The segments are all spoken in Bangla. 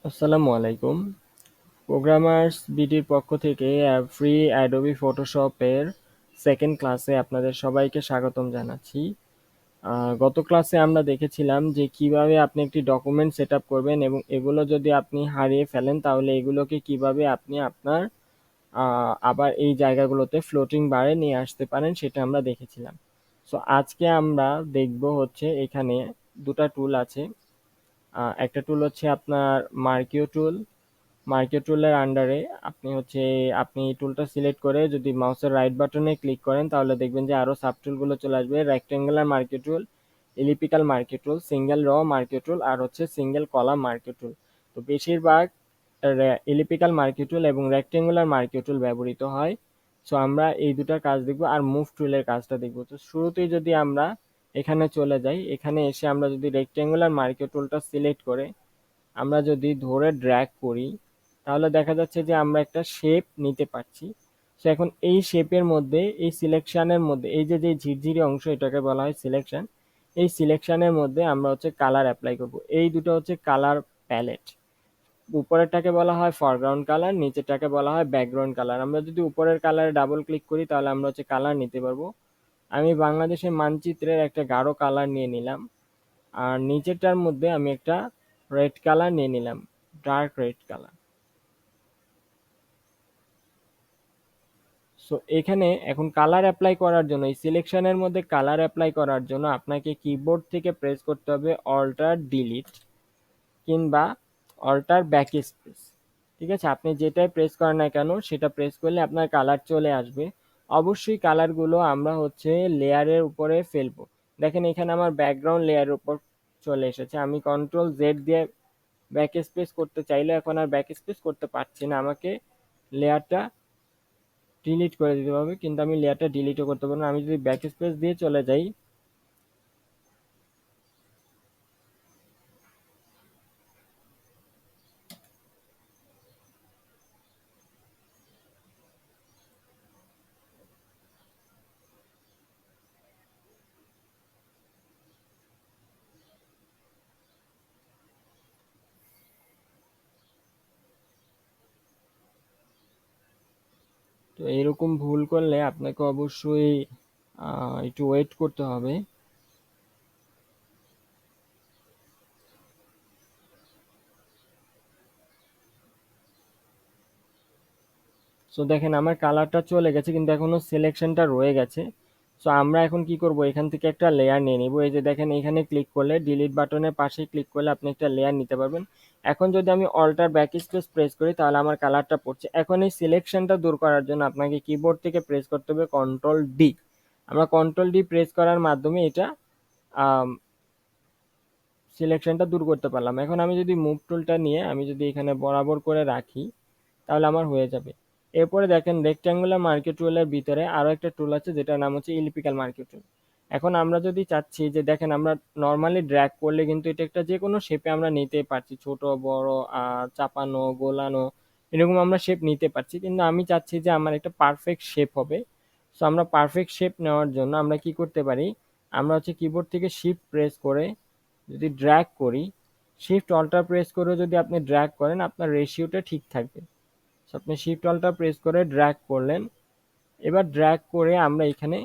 আসসালামু আলাইকুম। প্রোগ্রামার্স বিডির পক্ষ থেকে ফ্রি অ্যাডোবি ফটোশপের সেকেন্ড ক্লাসে আপনাদের সবাইকে স্বাগতম জানাচ্ছি। গত ক্লাসে আমরা দেখেছিলাম যে কিভাবে আপনি একটি ডকুমেন্ট সেট আপ করবেন এবং এগুলো যদি আপনি হারিয়ে ফেলেন তাহলে এগুলোকে কিভাবে আপনি আপনার আবার এই জায়গাগুলোতে ফ্লোটিং বারে নিয়ে আসতে পারেন সেটা আমরা দেখেছিলাম। সো আজকে আমরা দেখব হচ্ছে এখানে দুটা টুল আছে। একটা টুল হচ্ছে আপনার মার্কিও টুল। মার্কিও টুলের আন্ডারে আপনি টুলটা সিলেক্ট করে যদি মাউসের রাইট বাটনে ক্লিক করেন তাহলে দেখবেন যে আরো সাব টুলগুলো চলে আসবে। রেক্টেঙ্গুলার মার্কিও টুল, এলিপ্টিক্যাল মার্কিও টুল, সিঙ্গেল র মার্কিও টুল আর হচ্ছে সিঙ্গেল কলাম মার্কিও টুল। তো বেশিরভাগ এলিপ্টিক্যাল মার্কিও টুল এবং রেক্টেঙ্গুলার মার্কিও টুল ব্যবহৃত হয়। সো আমরা এই দুটার কাজ দেখব আর মুভ টুলের কাজটা দেখব। তো শুরুতেই যদি আমরা এখানে চলে যাই, এখানে এসে আমরা যদি রেক্টেঙ্গুলার মার্কিও টুলটা সিলেক্ট করে আমরা যদি ধরে ড্র্যাগ করি তাহলে দেখা যাচ্ছে যে আমরা একটা শেপ নিতে পারছি। সো এখন এই শেপের মধ্যে এই সিলেকশনের মধ্যে এই যে যে ঝিরঝিরি অংশ এটাকে বলা হয় সিলেকশন। এই সিলেকশনের মধ্যে আমরা হচ্ছে কালার অ্যাপ্লাই করব। এই দুটো হচ্ছে কালার প্যালেট। উপরেরটাকে বলা হয় ফরগ্রাউন্ড কালার, নিচেরটাকে বলা হয় ব্যাকগ্রাউন্ড কালার। আমরা যদি উপরের কালারে ডাবল ক্লিক করি তাহলে আমরা হচ্ছে কালার নিতে পারবো। আমি বাংলাদেশের মানচিত্রের একটা গাঢ় কালার নিয়ে নিলাম আর নিচেরটার মধ্যে আমি একটা রেড কালার নিয়ে নিলাম, ডার্ক রেড কালার। সো এখানে এখন কালার অ্যাপ্লাই করার জন্য এই সিলেকশনের মধ্যে কালার অ্যাপ্লাই করার জন্য আপনাকে কিবোর্ড থেকে প্রেস করতে হবে অল্টার ডিলিট কিংবা অল্টার ব্যাক স্পেস। ঠিক আছে, আপনি যেটাই প্রেস করেন না কেন সেটা প্রেস করলে আপনার কালার চলে আসবে। অবশ্যই কালারগুলো আমরা হচ্ছে লেয়ারের উপরে ফেলবো। দেখেন এখানে আমার ব্যাকগ্রাউন্ড লেয়ারের উপর চলে এসেছে। আমি কন্ট্রোল জেড দিয়ে ব্যাক স্পেস করতে চাইলে এখন আর ব্যাক স্পেস করতে পারছি না, আমাকে লেয়ারটা ডিলিট করে দিতে হবে। কিন্তু আমি লেয়ারটা ডিলিটও করতে পারবো না। আমি যদি ব্যাক স্পেস দিয়ে চলে যাই তো এরকম ভুল করলে আপনাকে অবশ্যই একটু ওয়েট করতে হবে। সো দেখেন আমার কালারটা চলে গেছে কিন্তু এখনো সিলেকশনটা রয়ে গেছে। সো আমরা এখন কি করব, এখান থেকে একটা লেয়ার নিয়ে নিব। এই যে দেখেন এখানে ক্লিক করলে ডিলিট বাটনের পাশে ক্লিক করলে আপনি একটা লেয়ার নিতে পারবেন। এখন যদি আমি অল্টার ব্যাক স্পেস প্রেস করি তাহলে আমার কালারটা পড়ছে। এখন এই সিলেকশনটা দূর করার জন্য আপনাকে কিবোর্ড থেকে প্রেস করতে হবে কন্ট্রোল ডি। আমরা কন্ট্রোল ডি প্রেস করার মাধ্যমে এটা সিলেকশনটা দূর করতে পারলাম। এখন আমি যদি মুভ টুলটা নিয়ে আমি যদি এখানে বরাবর করে রাখি তাহলে আমার হয়ে যাবে। এরপরে দেখেন রেক্ট্যাঙ্গুলার মার্কিও টুলের ভিতরে আরো একটা টুল আছে যেটার নাম হচ্ছে ইলিপ্টিক্যাল মার্কিও টুল। এখন আমরা যদি চাচ্ছি যে দেখেন আমরা নর্মালি ড্র্যাগ করলে কিন্তু এটা একটা যে কোনো শেপে আমরা নিতে পারছি, ছোট বড় চাপানো গোলানো এরকম আমরা শেপ নিতে পারছি। কিন্তু আমি চাচ্ছি যে আমার একটা পারফেক্ট শেপ হবে। সো আমরা পারফেক্ট শেপ নেওয়ার জন্য আমরা কি করতে পারি, আমরা হচ্ছে কিবোর্ড থেকে শিফট প্রেস করে যদি ড্র্যাগ করি, শিফট অল্টার প্রেস করে যদি আপনি ড্র্যাগ করেন আপনার রেশিওটা ঠিক থাকবে। সো আপনি শিফট অল্টার প্রেস করে ড্র্যাগ করলেন। এবার ড্র্যাগ করে আমরা এখানে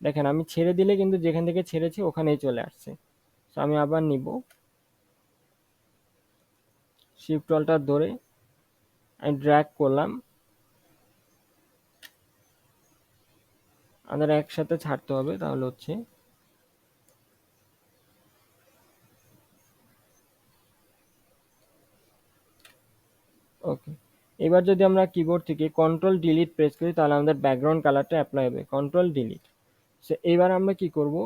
দেখেন আমি ছেড়ে দিলে কিন্তু যেখান থেকে ছেড়েছি ওখানেই চলে আসছে। সো আমি আবার নিব, শিফট অল্টার ধরে আমি ড্র্যাগ করলাম। আমাদের একসাথে ছাড়তে হবে তাহলে হচ্ছে ওকে। এবার যদি আমরা কিবোর্ড থেকে কন্ট্রোল ডিলিট প্রেস করি তাহলে আমাদের ব্যাকগ্রাউন্ড কালারটা অ্যাপ্লাই হবে, কন্ট্রোল ডিলিট। সো এবার আমরা কি করব,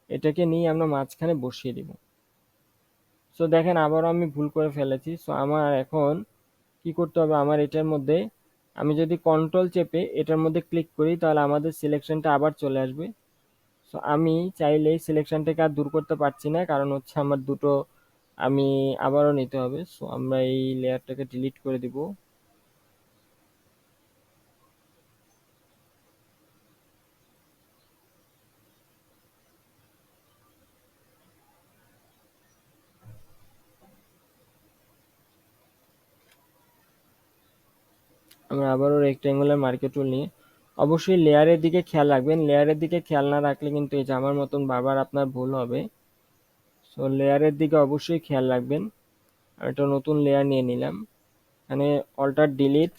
এটাকে নিয়ে আমরা মাঝখানে বসিয়ে দিব। সো দেখেন আবারও আমি ভুল করে ফেলেছি। সো আমার এখন কি করতে হবে, আমার এটার মধ্যে আমি যদি কন্ট্রোল চেপে এটার মধ্যে ক্লিক করি তাহলে আমাদের সিলেকশনটা আবার চলে আসবে। সো আমি চাইলে এই সিলেকশনটাকে আর দূর করতে পারছি না, কারণ হচ্ছে আমার দুটো আমি আবারও নিতে হবে। সো আমরা এই লেয়ারটাকে ডিলিট করে দিব। আমরা আবারও রেক্টেঙ্গুলার মার্কে টুল নিয়ে অবশ্যই লেয়ারের দিকে খেয়াল রাখবেন। লেয়ারের দিকে খেয়াল না রাখলে কিন্তু এই যে আমার মতন বারবার আপনার ভুল হবে। সো লেয়ারের দিকে অবশ্যই খেয়াল রাখবেন। আর একটা নতুন লেয়ার নিয়ে নিলাম। এখানে অল্টার ডিলিট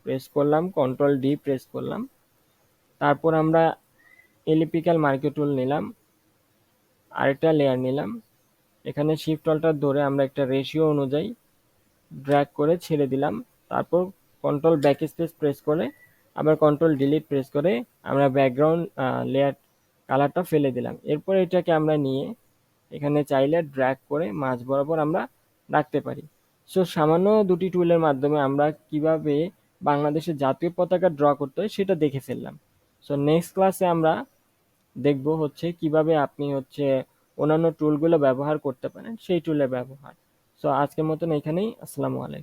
প্রেস করলাম, কন্ট্রোল ডি প্রেস করলাম। তারপর আমরা এলিপ্টিক্যাল মার্কে টুল নিলাম, আরেকটা লেয়ার নিলাম। এখানে শিফট অল্টার ধরে আমরা একটা রেশিও অনুযায়ী ড্র্যাগ করে ছেড়ে দিলাম। তারপর কন্ট্রোল ব্যাক স্পেস প্রেস করে আবার কন্ট্রোল ডিলিট প্রেস করে আমরা ব্যাকগ্রাউন্ড লেয়ার কালারটা ফেলে দিলাম। এরপর এটাকে আমরা নিয়ে এখানে চাইলে ড্র্যাগ করে মাঝ বরাবর আমরা রাখতে পারি। সো সামান্য দুটি টুলের মাধ্যমে আমরা কিভাবে বাংলাদেশের জাতীয় পতাকা ড্র করতে হয় সেটা দেখে ফেললাম। সো নেক্সট ক্লাসে আমরা দেখব হচ্ছে কিভাবে আপনি হচ্ছে অন্যান্য টুলগুলো ব্যবহার করতে পারেন, সেই টুলের ব্যবহার। সো আজকের মতন এখানেই। আসসালামু আলাইকুম।